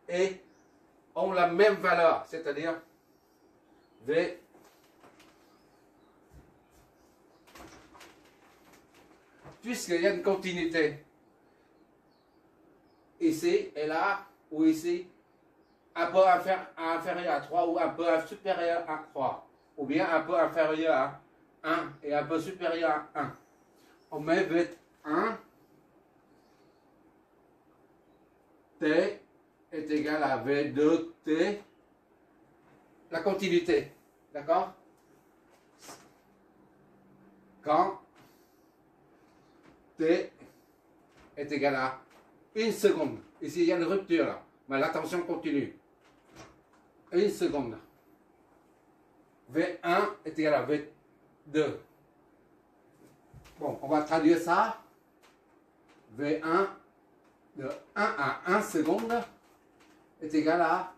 et ont la même valeur, c'est-à-dire V puisqu'il y a une continuité ici et là, ou ici, un peu inférieur à 3 ou un peu supérieur à 3, ou bien un peu inférieur à 1 et un peu supérieur à 1. On met V1 T est égal à V2T, la continuité, d'accord? Quand T est égal à 1 seconde, ici il y a une rupture là, mais la tension continue. 1 seconde. V1 est égal à V2. Bon, on va traduire ça. V1 de 1 à 1 seconde est égal à,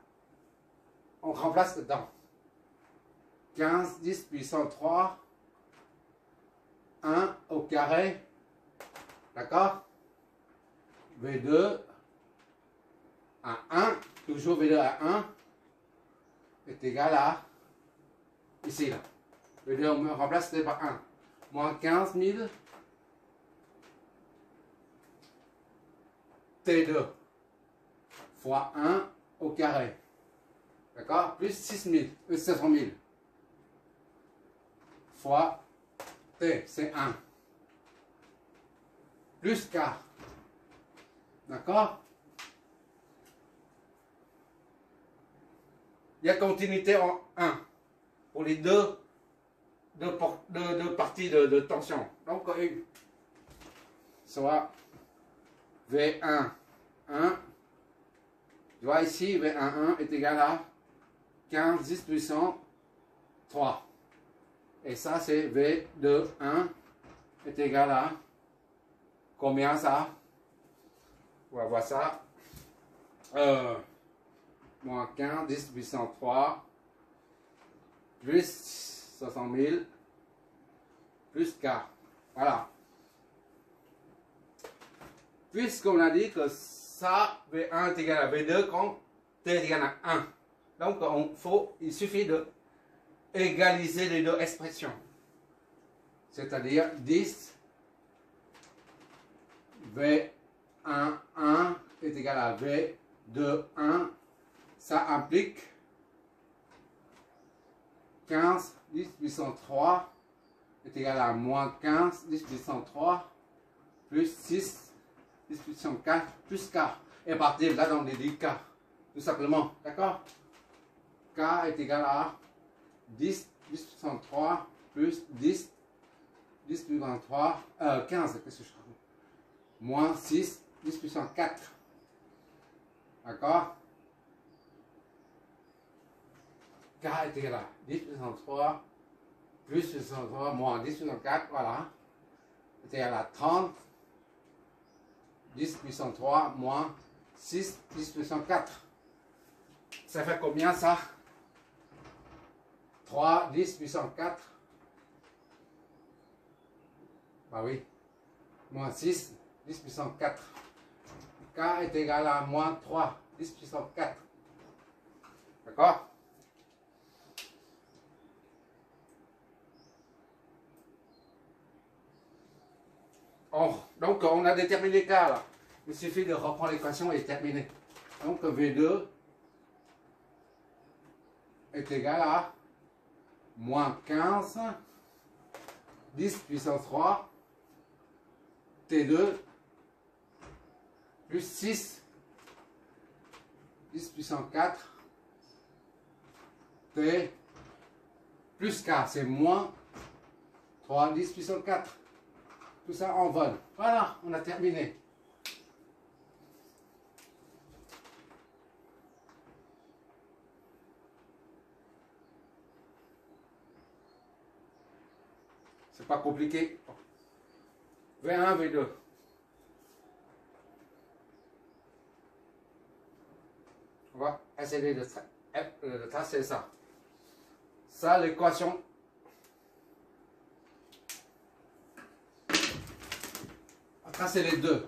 on remplace dedans, 15 10 puissance 3, 1 au carré, d'accord? V2 à 1, toujours V2 à 1, est égal à, ici là, V2 on remplace par 1, moins 15 000 T2 fois 1 au carré, d'accord, plus 700 000 fois T, c'est 1, plus K, d'accord. Il y a continuité en 1 pour les deux parties de tension. Donc, soit V1, 1, tu vois ici, V1, 1 est égal à 15 10 puissance 3. Et ça, c'est V2, 1 est égal à combien ça? On va voir ça. Moins 15 10 puissance 3 plus 60 000 plus K. Voilà. Puisqu'on a dit que ça, V1 est égal à V2 quand T est égal à 1. Donc, il suffit de égaliser les deux expressions. C'est-à-dire 10 V1, 1 est égal à V2, 1. Ça implique 15 10 puissance 3 est égal à moins 15 10 puissance 3 plus 6 10 puissance 4 plus K. Et à partir de là, on déduit K. Tout simplement. D'accord? K est égal à 10 10 puissance 3 plus 10 10 puissance 3, 15, qu'est-ce que je rajoute? Moins 6 10 puissance 4. D'accord? K est égal à 10 puissance 3 plus puissance 3 moins 10 puissance 4, voilà. C'est égal à 30 10 puissance 3 moins 6 10 puissance 4. Ça fait combien ça? 3 10 puissance 4. Bah oui. Moins 6 10 puissance 4. K est égal à moins 3 10 puissance 4. D'accord? Donc on a déterminé K là. Il suffit de reprendre l'équation et terminer. Donc V2 est égal à moins 15 10 puissance 3 T2 plus 6 10 puissance 4 T plus K, c'est moins 3 10 puissance 4. Tout ça en vol. Voilà, on a terminé. C'est pas compliqué. V1, V2. On va essayer de tracer ça. Ça, l'équation. On va tracer les deux.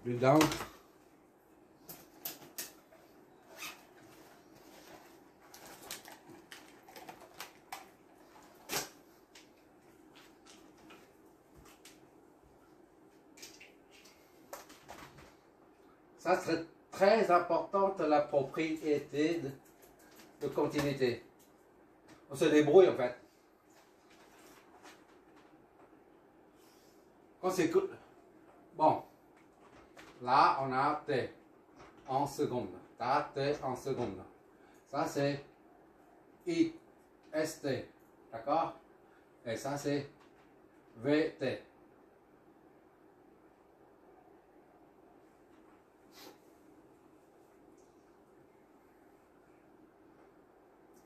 dedans. Ça serait très importante la propriété de continuité. On se débrouille en fait. Quand c'est que... Bon. Là, on a T en seconde. Là, T en seconde. Ça, c'est I, ST. D'accord? Et ça, c'est VT.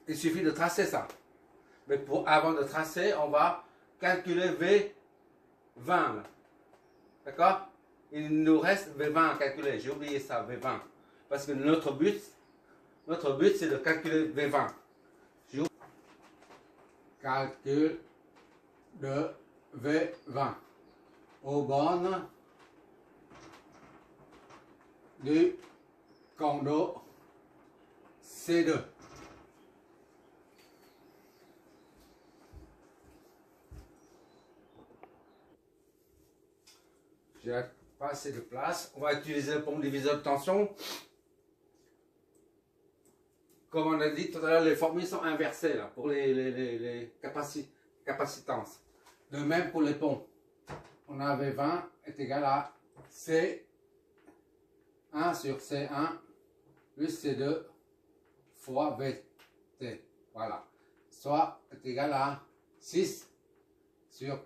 Il suffit de tracer ça. Mais avant de tracer, on va calculer V20. D'accord? Il nous reste V20 à calculer. J'ai oublié ça, V20. Parce que notre but c'est de calculer V20. Calcul de V20 aux bornes du condo C2. J'ai pas assez de place. On va utiliser le pompe diviseur de tension. Comme on a dit tout à l'heure, les formules sont inversées là, pour les capacitances. De même pour les ponts. On a V20 est égal à C1 sur C1 plus C2 fois VT. Voilà. Soit est égal à 6 sur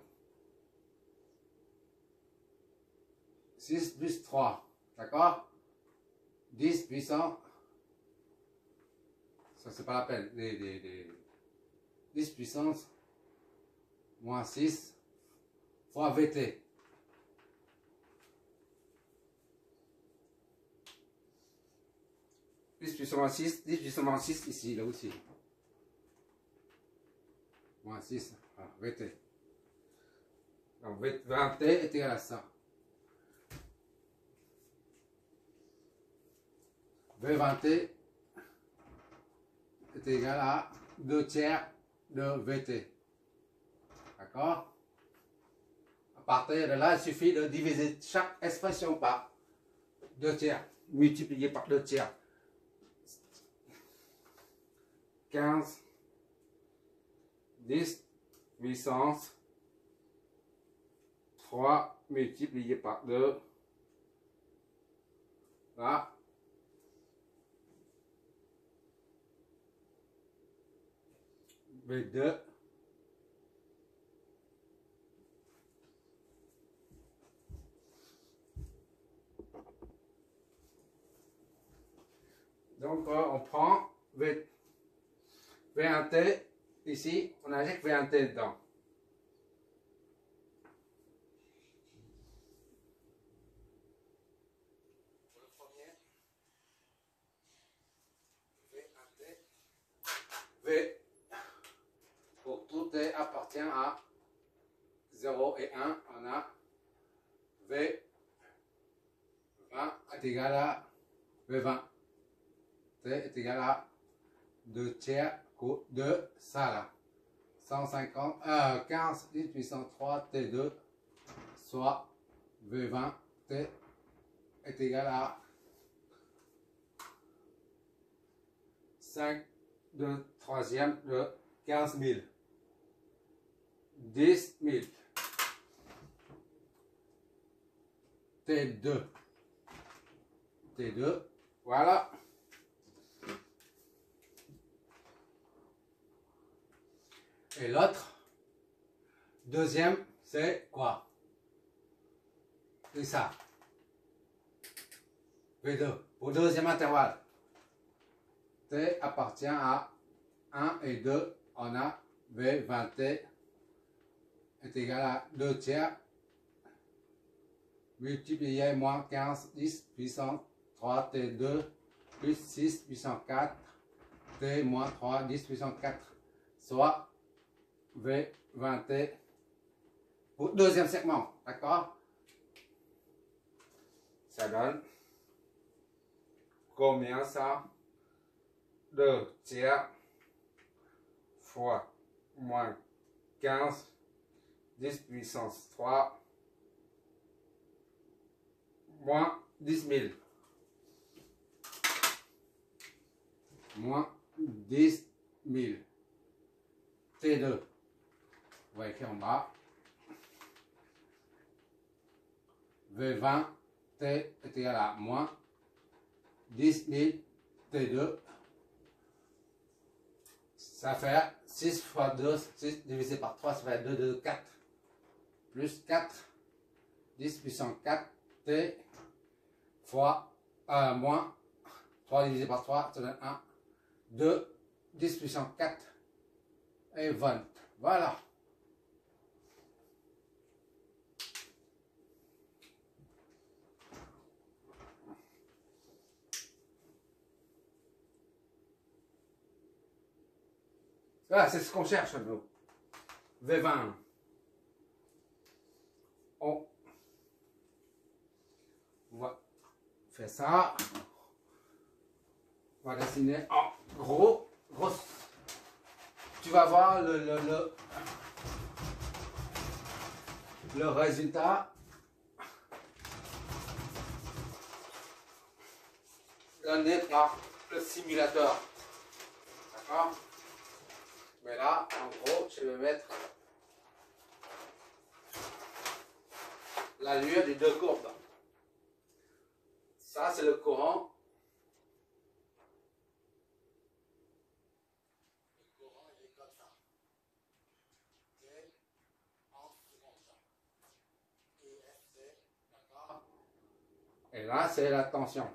6 plus 3. D'accord? 10 puissant. Ça, c'est pas la peine. 10 puissance moins 6 fois VT. Plus puissance moins 6, 10 puissance moins 6 ici, là aussi. Moins 6, voilà, VT. Donc VT est égal à ça. V20T est égal à 2 tiers de VT. D'accord? À partir de là, il suffit de diviser chaque expression par 2 tiers, multiplié par 2 tiers. 15, 10 puissance 3 multiplié par 2. Là. V2 donc on prend V1T ici, on injecte V1T dedans. Pour le premier, V1T, V pour tout T appartient à 0 et 1, on a V20 est égal à V20. T est égal à 2 tiers de ça là. 150, 15, 10 puissance 3, T2, soit V20, T est égal à 5 de troisième de 15 000. 10 000. T2. T2. Voilà. Et l'autre, deuxième, c'est quoi? C'est ça. V2. Pour deuxième intervalle. T appartient à 1 et 2. On a V20T est égal à 2 tiers multiplié moins 15, 10 puissance 3 T2 plus 6 puissance 4 T moins 3, 10 puissance 4, soit V20T pour deuxième segment, d'accord? Ça donne combien ça? 2 tiers fois moins 15, 10 puissance 3, moins 10 000. Moins 10 000. T2. On va écrire en bas. V20, T est égal à moins 10 000 T2. Ça fait 6 fois 2, 6 divisé par 3, ça fait 2, 2, 4. Plus 4, 10 puissance 4, T fois moins 3 divisé par 3, ça donne 1, 2, 10 puissance 4 et 20. Voilà. Voilà, c'est ce qu'on cherche, nous. V20. On va faire ça. On va dessiner en gros. Tu vas voir le résultat. Donné par le simulateur. D'accord? Mais là, en gros, je vais mettre la lueur des deux courbes. Ça, c'est le courant. Le courant, il est comme ça. C'est environ ça. Et FC, d'accord? Et là, c'est la tension.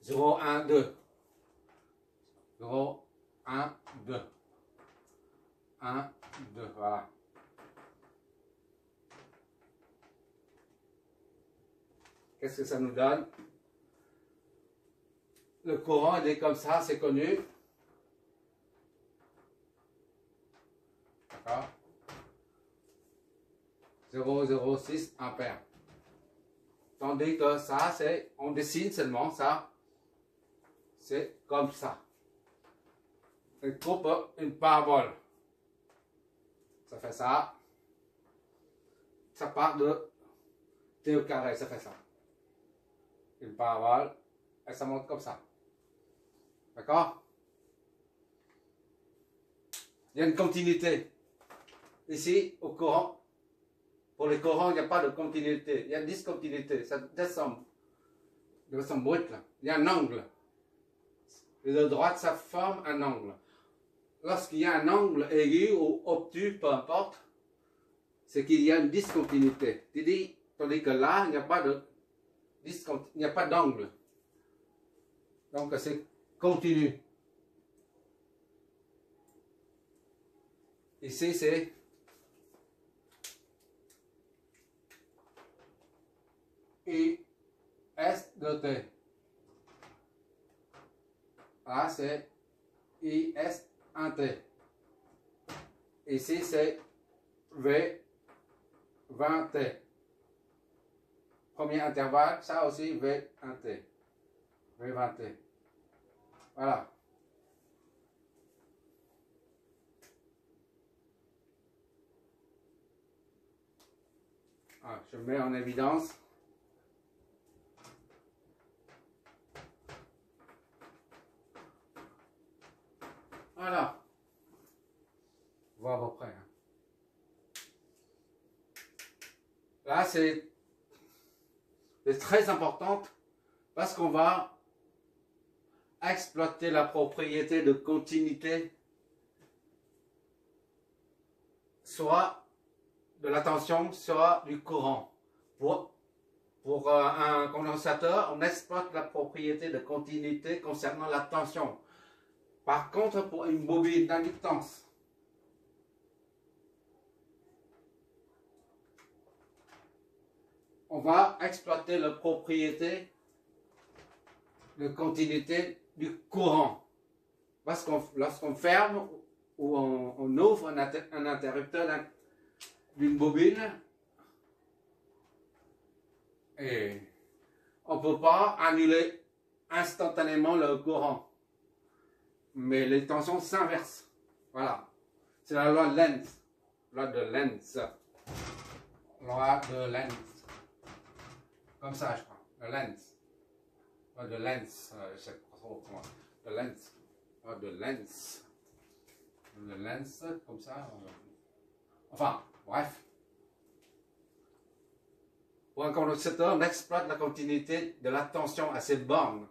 0, 1, 2. 0, 1, 2. 1, 2, voilà. Qu'est-ce que ça nous donne? Le courant, il est comme ça, c'est connu. D'accord? 0,06 ampères. Tandis que ça, c'est, on dessine seulement ça. C'est comme ça. Il coupe une parabole. Ça fait ça. Ça part de T au carré, ça fait ça. Une parabole, et ça monte comme ça. D'accord? Il y a une continuité. Ici, au courant, pour les courants, il n'y a pas de continuité. Il y a une discontinuité. Ça descend de façon brute, là. Il y a un angle. Et de droite, ça forme un angle. Lorsqu'il y a un angle aigu ou obtus, peu importe, c'est qu'il y a une discontinuité. Tandis que là, il n'y a pas de discontinuité, il n'y a pas d'angle. Donc c'est continu. Ici, c'est IS de T. Là, c'est IS 1T. Ici, c'est V20T. Premier intervalle, ça aussi V1T. V20T. Voilà. Ah, je mets en évidence. Voilà. Voilà à peu près. Là, c'est très important parce qu'on va exploiter la propriété de continuité, soit de la tension, soit du courant. Pour un condensateur, on exploite la propriété de continuité concernant la tension. Par contre, pour une bobine d'inductance, on va exploiter la propriété de continuité du courant. Parce que lorsqu'on ferme ou on ouvre un interrupteur d'une bobine, Et on ne peut pas annuler instantanément le courant. Mais les tensions s'inversent. Voilà. C'est la loi de Lenz. Loi de Lenz. Loi de Lenz. Comme ça, je crois. De Lenz. Loi de Lenz. Je sais pas trop comment. De Lenz. Loi de Lenz. De Lenz, comme ça. Enfin, bref. Pour un condensateur, on exploite la continuité de la tension à ces bornes.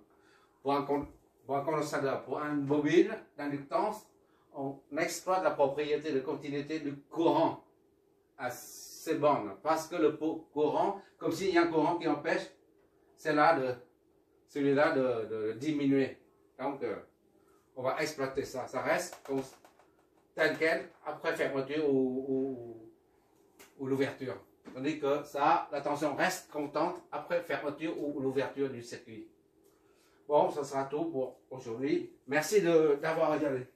Pour un condensateur, pour une bobine d'inductance, on exploite la propriété de continuité du courant à ces bornes. Parce que le courant, comme s'il y a un courant qui empêche celui-là de diminuer. Donc, on va exploiter ça. Ça reste tel quel après fermeture ou l'ouverture. Tandis que ça, la tension reste constante après fermeture ou l'ouverture du circuit. Bon, ça sera tout pour aujourd'hui. Merci d'avoir regardé.